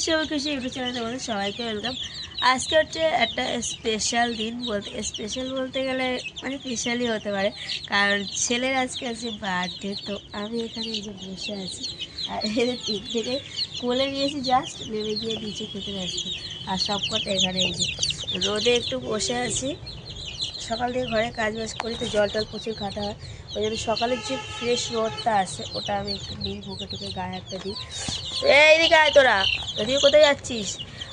সবাই খুশি ইউটিউব চ্যানেলে তোমাদের সবাইকে ওয়েলকাম। আজকে হচ্ছে একটা স্পেশাল দিন, স্পেশাল বলতে গেলে মানে স্পেশালই হতে পারে, কারণ ছেলের আজকে আছে বার্থডে। তো আমি এখানে এই যে বসে আছি আর এদের দিক থেকে কোলে নিয়েছি, জাস্ট নেমে গিয়ে নিচে খেতে ব্যস্ত। আর সব কটা এখানে এই যে রোদে একটু বসে আছি। সকাল থেকে ঘরে কাজ বাজ করি, তো জল টল প্রচুর কাটা হয়, ওই জন্য সকালের যে ফ্রেশ রোদটা আসে ওটা আমি একটু নিই, মুখে টুকে গায়ে হাতটা দিই। এইদিকে আয় তোরা, যদিও কোথায় যাচ্ছিস?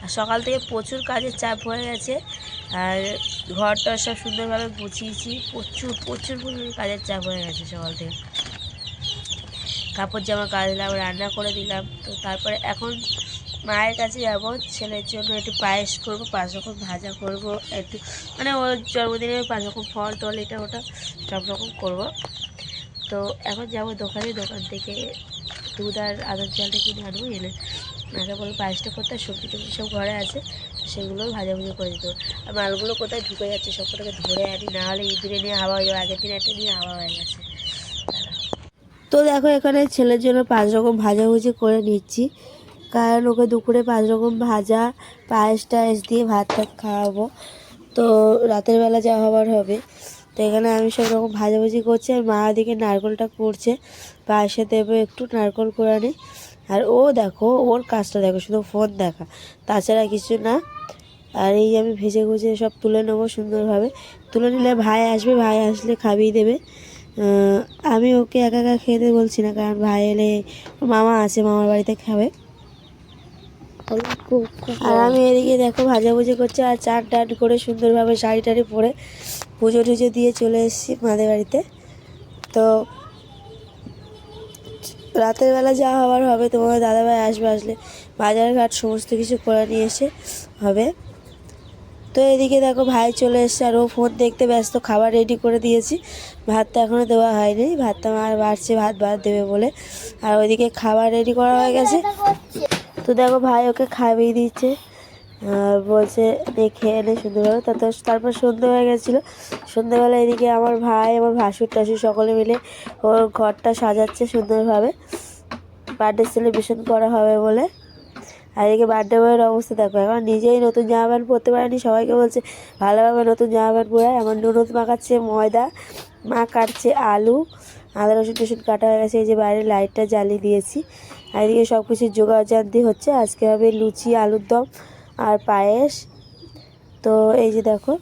আর সকাল থেকে প্রচুর কাজের চাপ হয়ে গেছে, আর ঘরটা সব সুন্দরভাবে গুছিয়েছি। প্রচুর প্রচুর প্রচুর কাজের চাপ হয়ে গেছে সকাল থেকে। কাপড় জামা কাচলাম, রান্না করে দিলাম। তো তারপরে এখন মায়ের কাছে যাব, ছেলের জন্য একটু পায়েস করবো, 5 রকম ভাজা করব, একটু মানে ওর জন্মদিনে 5 রকম ফল টল এটা ওটা সব রকম করবো। তো এখন যাবো দোকান থেকে দুধ আর আদার চালটা কিনে আনবো, এনে মাকে বলবো পায়েসটা করতে। আর সবজি টবজি সব ঘরে আছে, সেগুলো ভাজাভুজি করে দিতে হবে। আর মালগুলো কোথায় ঢুকে যাচ্ছে সব কটাকে ধরে আনি, না হলে ইঁদুরে নিয়ে হাওয়া হয়ে যাবে। আগের দিন একটা নিয়ে হাওয়া হয়ে গেছে। তো দেখো এখানে ছেলের জন্য 5 রকম ভাজাভুজি করে নিচ্ছি, কারণ ওকে দুপুরে 5 রকম ভাজা পায়েস টায়েস দিয়ে ভাত টাত খাওয়াবো। তো রাতের বেলা যা হবার হবে। তো এখানে আমি সব রকম ভাজাভুজি করছি, আর মা দিকে নারকেলটা করছে, পায়েসে দেবো একটু নারকেল কোড়ানি। আর ও দেখো ওর কাজটা দেখো, শুধু ফোন দেখা, তাছাড়া কিছু না। আর এই আমি ভেজে গুজে সব তুলে নেবো সুন্দরভাবে। তুলে নিলে ভাই আসবে, ভাই আসলে খাবিয়ে দেবে। আমি ওকে একা একা খেতে বলছি না, কারণ ভাই এলে মামা আছে, মামার বাড়িতে খাবে। আর আমি এদিকে দেখো ভাজাভুজি করছি, আর চান টান করে সুন্দরভাবে শাড়ি টাড়ি পরে পুজো টুজো দিয়ে চলে এসেছি মাদের বাড়িতে। তো রাতের বেলা যা হওয়ার হবে, তোমার দাদাভাই আসবে, আসলে বাজার ঘাট সমস্ত কিছু করে নিয়ে এসে হবে। তো এদিকে দেখো ভাই চলে এসছে, আর ও ফোন দেখতে ব্যস্ত। খাবার রেডি করে দিয়েছি, ভাতটা এখনও দেওয়া হয়নি, ভাতটা আর বাড়ছে, ভাত দেবে বলে। আর ওইদিকে খাবার রেডি করা হয়ে গেছে। তো দেখো ভাই ওকে খাইয়ে দিচ্ছে, বলছে খেয়ে এনে সুন্দরভাবে। তারপর সন্ধ্যে হয়ে গেছিলো। সন্ধ্যেবেলা এদিকে আমার ভাই, আমার ভাসুর টাসুর সকলে মিলে ওর ঘরটা সাজাচ্ছে সুন্দরভাবে, বার্থডে সেলিব্রেশন করা হবে বলে। আর এদিকে বার্থডে বয়ের অবস্থা দেখো, এখন নিজেই নতুন জামা প্যান্ট পরতে পারেনি, সবাইকে বলছে ভালোভাবে নতুন জামা প্যান্ট পরে। আমার নুনদ মাখাচ্ছে ময়দা, মা কাটছে আলু, আদা রসুন টসুন কাটা হয়ে গেছে। এই যে বাইরে লাইটটা জ্বালিয়ে দিয়েছি। আর এদিকে সব কিছু জোগাড় জান্তি হচ্ছে। আজকে হবে লুচি, আলুর দম আর পায়েস। তো এই যে দেখো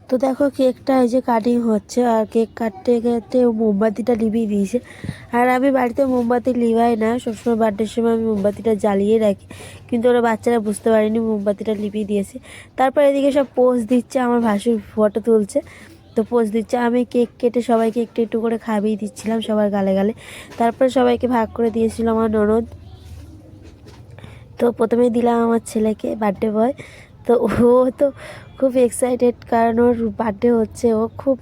তো দেখো কেকটা এই যে কাটিং হচ্ছে, আর কেক কাটতে কাটতে মোমবাতিটা লিভিয়ে দিয়েছে। আর আমি বাড়িতে মোমবাতি লিভাই না, সবসময় বার্থডের সময় আমি মোমবাতিটা জ্বালিয়ে রাখি, কিন্তু ওরা বাচ্চারা বুঝতে পারেনি মোমবাতিটা লিভিয়ে দিয়েছে। তারপর এদিকে সব পোজ দিচ্ছে, আমার ভাসুর ফটো তুলছে, তো পোজ দিচ্ছে। আমি কেক কেটে সবাইকে একটু একটু করে খাইয়ে দিচ্ছিলাম সবার গালে গালে। তারপরে সবাইকে ভাগ করে দিয়েছিল আমার ননদ। তো প্রথমেই দিলাম আমার ছেলেকে, বার্থডে বয়। তো ও তো খুব এক্সাইটেড, কারণ ওর বার্থডে হচ্ছে। ও খুব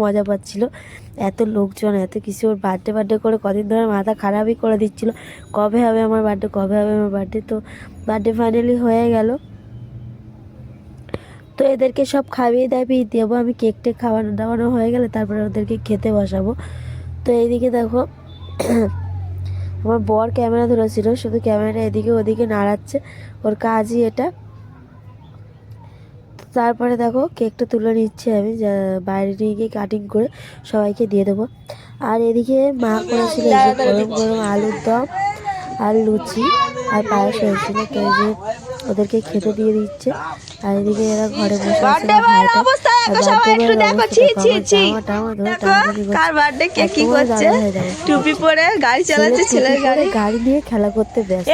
মজা পাচ্ছিল, এত লোকজন এত কিছু। ওর বার্থডে করে কদিন ধরে মাথা খারাপই করে দিচ্ছিল, কবে হবে আমার বার্থডে। তো বার্থডে ফাইনালি হয়ে গেল। তো এদেরকে সব খাইয়ে দাবিয়ে দেবো আমি, কেকটা খাওয়ানো দাওয়ানো হয়ে গেলে তারপরে ওদেরকে খেতে বসাবো। তো এইদিকে দেখো আমার বর ক্যামেরা ধরেছিল, শুধু ক্যামেরাটা এদিকে ওদিকে নাড়াচ্ছে, ওর কাজই এটা। তারপরে দেখো কেকটা তুলে নিচ্ছে আমি, বাইরে নিয়ে গিয়ে কাটিং করে সবাইকে দিয়ে দেবো। আর এদিকে মা করেছিল গরম গরম আলুর দম আর লুচি আর পায়েস হয়েছিল। তো এই যে ওদেরকে খেতে দিয়ে দিচ্ছে। আর এদিকে এরা ঘরে বসে আছে, গাড়ি নিয়ে খেলা করতে ব্যস্ত।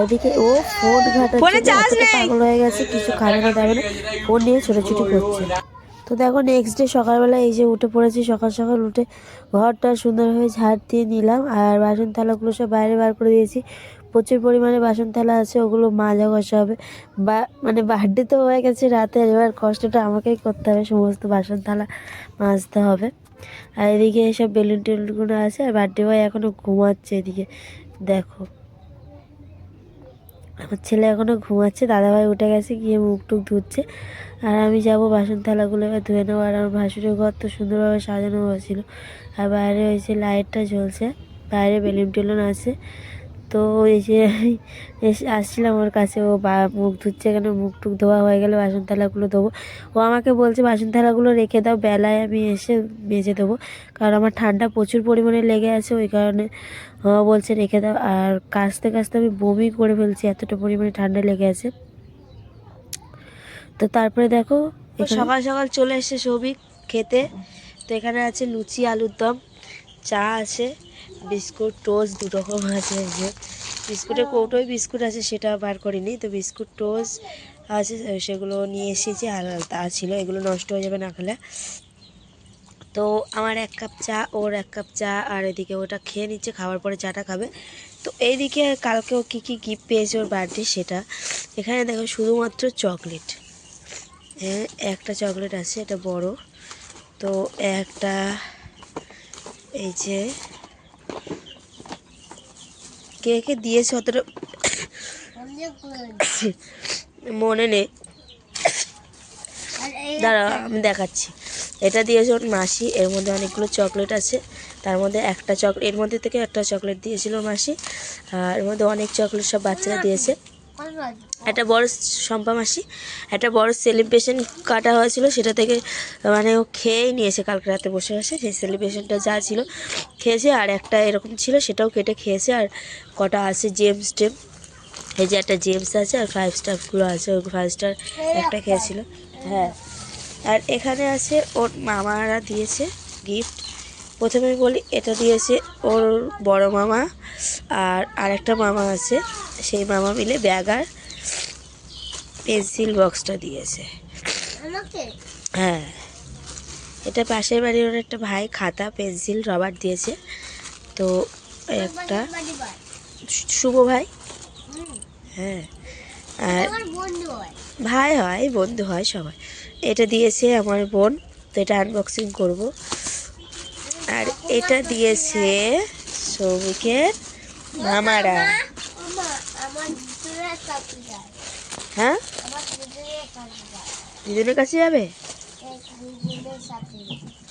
এদিকে ও ফোন ঘাটাচ্ছে, পাগল হয়ে গেছে, কিছু খাবে না দাবে না, ফোন নিয়ে ছোটাছুটি করছে। তো দেখো নেক্সট ডে সকালবেলা এই যে উঠে পড়েছি, সকাল সকাল উঠে ঘরটা সুন্দরভাবে ঝাড় দিয়ে নিলাম, আর বাসন থালাগুলো সব বাইরে বার করে দিয়েছি। প্রচুর পরিমাণে বাসন থালা আছে, ওগুলো মাজা ঘষা হবে। বা মানে বার্থডে তো হয়ে গেছে রাতে, এবার কষ্টটা আমাকেই করতে হবে, সমস্ত বাসন থালা মাজতে হবে। আর এদিকে এসব বেলুন টেলুনগুলো আছে, আর বার্থডে বয় এখনও ঘুমাচ্ছে। এদিকে দেখো আমার ছেলে এখনও ঘুমাচ্ছে, দাদাভাই উঠে গেছে, গিয়ে মুখ টুক ধুচ্ছে। আর আমি যাব বাসন থালাগুলো এবার ধুয়ে নেবো। আর আমার ভাসুরের ঘর তো সুন্দরভাবে সাজানো হয়েছিল, আর বাইরে হয়েছে লাইটটা জ্বলছে, বাইরে বেলুন টেলুন আছে। তো এই যে এসে আসছিলাম ওর কাছে, ও মুখ ধুচ্ছে, কেন মুখ টুক ধোয়া হয়ে গেলে বাসন থালাগুলো ধোবো। ও আমাকে বলছে বাসন থালাগুলো রেখে দাও, বেলায় আমি এসে মেজে দেবো, কারণ আমার ঠান্ডা প্রচুর পরিমাণে লেগে আছে, ওই কারণে বলছে রেখে দাও। আর কাচতে কাচতে আমি বমি করে ফেলছি, এতটা পরিমাণে ঠান্ডা লেগে আছে। তো তারপরে দেখো সকাল সকাল চলে এসেছে সৌভিক খেতে। তো এখানে আছে লুচি, আলুর দম, চা আছে, বিস্কুট, টোস্ট দু রকম আছে। যে বিস্কুটের কৌটোয় বিস্কুট আছে, সেটা বার করিনি। তো বিস্কুট, টোস্ট আছে, সেগুলো নিয়ে এসেছি। আর তা ছিল, এগুলো নষ্ট হয়ে যাবে না খেলে। তো আমার 1 কাপ চা, ওর 1 কাপ চা, আর এদিকে ওটা খেয়ে নিচ্ছে, খাওয়ার পরে চাটা খাবে। তো এইদিকে কালকেও কী কী গিফট পেয়েছে ওর বার্থডে সেটা। এখানে দেখো শুধুমাত্র চকলেট, হ্যাঁ একটা চকলেট আছে, এটা বড়। তো একটা এই যে কে কে দিয়েছে অতটা মনে নেই, দাঁড়া আমি দেখাচ্ছি। এটা দিয়েছে ওর মাসি, এর মধ্যে অনেকগুলো চকলেট আছে, তার মধ্যে একটা চকলেট, এর মধ্যে থেকে একটা চকলেট দিয়েছিল ওর মাসি। আর এর মধ্যে অনেক চকলেট সব বাচ্চারা দিয়েছে। একটা বড় শম্পা মাসি একটা বড় সেলিব্রেশন কাটা হয়েছিল, সেটা থেকে মানে ও খেয়েই নিয়েছে কালকে রাতে বসে বসে, সেই সেলিব্রেশনটা যা ছিল খেয়েছে। আর একটা এরকম ছিল, সেটাও কেটে খেয়েছে। আর কটা আছে জেমস টেম, এই যে একটা জেমস আছে, আর 5 স্টারগুলো আছে, ওই 5 স্টার একটা খেয়েছিল। হ্যাঁ, আর এখানে আছে ওর মামারা দিয়েছে গিফট। প্রথমে বলি, এটা দিয়েছে ওর বড় মামা, আর আরেকটা মামা আছে, সেই মামা মিলে ব্যাগ আর পেন্সিল বক্সটা দিয়েছে। হ্যাঁ, এটা পাশের বাড়ির ওর একটা ভাই খাতা, পেন্সিল, রবার দিয়েছে। তো একটা শুভ ভাই, হ্যাঁ, আর ভাই হয়, বন্ধু হয় সবাই। এটা দিয়েছে আমার বোন, তো এটা আনবক্সিং করব। আর এটা দিয়েছে সৌভিকের মামারা। হ্যাঁ, দিদিনের কাছে যাবে,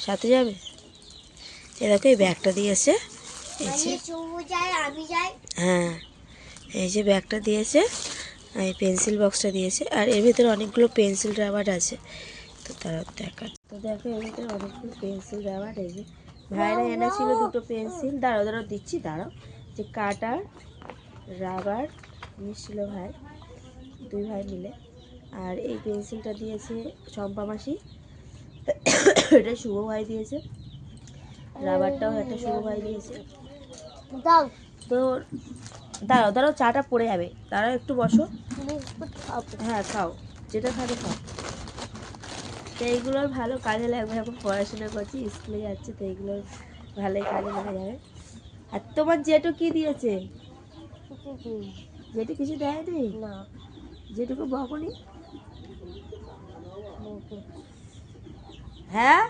সাথে যাবে। এ দেখো এই ব্যাগটা দিয়েছে, হ্যাঁ এই যে ব্যাগটা দিয়েছে, এই পেন্সিল বক্সটা দিয়েছে। আর এর ভিতরে অনেকগুলো পেন্সিল রাবার আছে, তো তারা দেখা। তো দেখো এর ভিতরে অনেকগুলো পেন্সিল রাবার, এই যে ভাইরা এনেছিল দুটো পেন্সিল, দাঁড়াও দাঁড়াও দিচ্ছি, দাঁড়াও, যে কাটার রাবার নিয়েছিল ভাই, 2 ভাই মিলে। আর এই পেন্সিলটা দিয়েছে চম্পা মাসি, এটা শুভ ভাই দিয়েছে, রাবারটাও একটা শুভ ভাই দিয়েছে। তো দাঁড়াও দাঁড়াও, চাটা পড়ে যাবে, দাঁড়াও একটু বসো। হ্যাঁ খাও, যেটা খাবে খাও। তো এইগুলোর ভালো কাজে লাগবে, এখন পড়াশোনা করছি, স্কুলে যাচ্ছে, তো এইগুলোর ভালোই কাজে লেগে যাবে। আর তোমার জেঠু কি দিয়েছে? জেঠু কিছু দেয়নি না, যেটুকু বকনি। হ্যাঁ,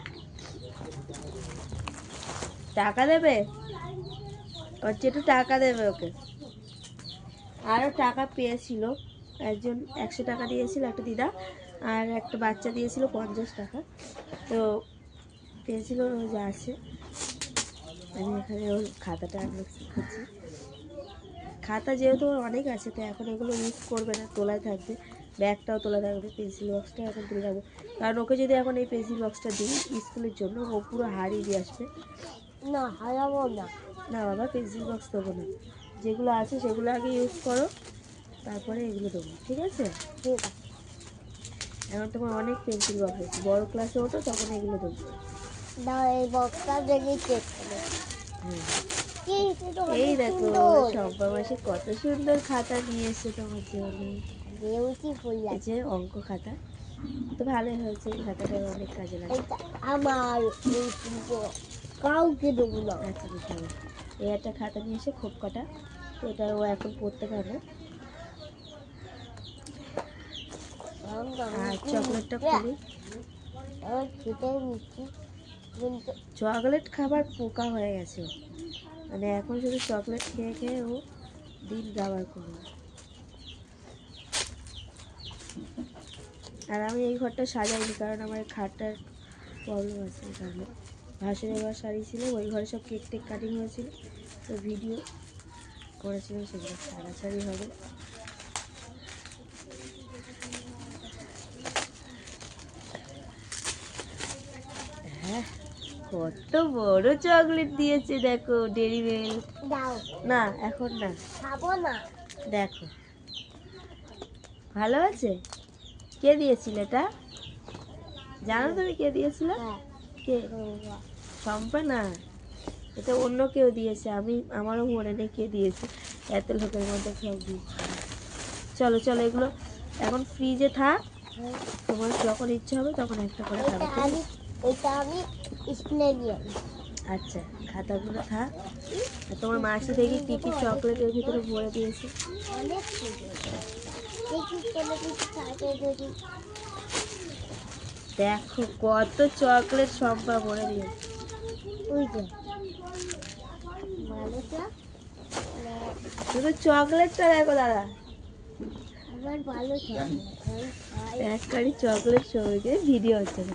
টাকা দেবে, ওর জেঠু টাকা দেবে ওকে। আরও টাকা পেয়েছিল, একজন 100 টাকা দিয়েছিল একটা দিদা, আর একটা বাচ্চা দিয়েছিল 50 টাকা। তো পেয়েছিল, ওই যে আছে, আমি এখানে ওর খাতাটা আনবক্সিং করছি। খাতা যেহেতু ওর অনেক আছে, তো এখন এগুলো ইউজ করবে না, তোলায় থাকবে, ব্যাগটাও তোলা থাকবে, পেন্সিল বক্সটাও এখন তুলে রাখবো। কারণ ওকে যদি এখন এই পেন্সিল বক্সটা দিই স্কুলের জন্য, ও পুরো হারিয়ে দিয়ে আসবে। না হারাবো না, না বাবা পেন্সিল বক্স দেবো না, যেগুলো আছে সেগুলো আগে ইউজ করো, তারপরে এগুলো দেবো, ঠিক আছে? ঠিক আছে, এখন তোমার অনেক পেন্সিল বক্স আছে, বড় ক্লাসে ওঠো তখন এগুলো দেবো। এই বক্সটা দেখে চেক করো। এই দেখো শম্পা মাসি কত সুন্দর খাতা নিয়ে এসছে তোমার জন্য, এই যে অঙ্ক খাতা। তো ভালোই হয়েছে, এই খাতাটা অনেক কাজে লাগে। আমার কাউকে দেবো না। আচ্ছা, এই একটা খাতা নিয়ে এসে খুব কটা এটা ও এখন পড়তে পারে। আর চকলেটটা খুবই চকলেট খাবার পোকা হয়ে গেছে ও। মানে এখন শুধু চকলেট খেয়ে খেয়ে ও দিন ব্যবহার করবে। আর আমি এই ঘরটা সাজাইনি কারণ আমার এই খাটটার প্রবলেম আছে, এই কারণে। ভাসুরের ঘর সারিয়েছিল, ওই ঘরে সব কেক টেক কাটিং হয়েছিল, তো ভিডিও করেছিলাম, সেগুলো সারাসারি হবে। হ্যাঁ, কত বড় চকলেট দিয়েছে দেখো, ডেরি মিল্ক। না এখন না, খাবো না। দেখো ভালো আছে। কে দিয়েছিল এটা জানো তুমি? কে দিয়েছিল? কে? শম্পা না, এটা অন্য কেউ দিয়েছে, আমি আমারও মনে নেই কে দিয়েছে, এত লোকের মধ্যে সব দিয়েছে। চলো চলো, এগুলো এখন ফ্রিজে থাক, তোমার যখন ইচ্ছে হবে তখন একটা করে খাবে। এটা আমি স্কুলে দিয়ে। আচ্ছা, খাতাগুলো থাক। আর তোমার মাসি দেখি কি কি চকলেটের ভিতরে ভরে দিয়েছে। দেখো কত চকলেট সম্পা ভরে দিয়েছে। শুধু চকলেটটা দেখো দাদা, এক কারি চকলেট সবাইকে ভিডিও হচ্ছে না।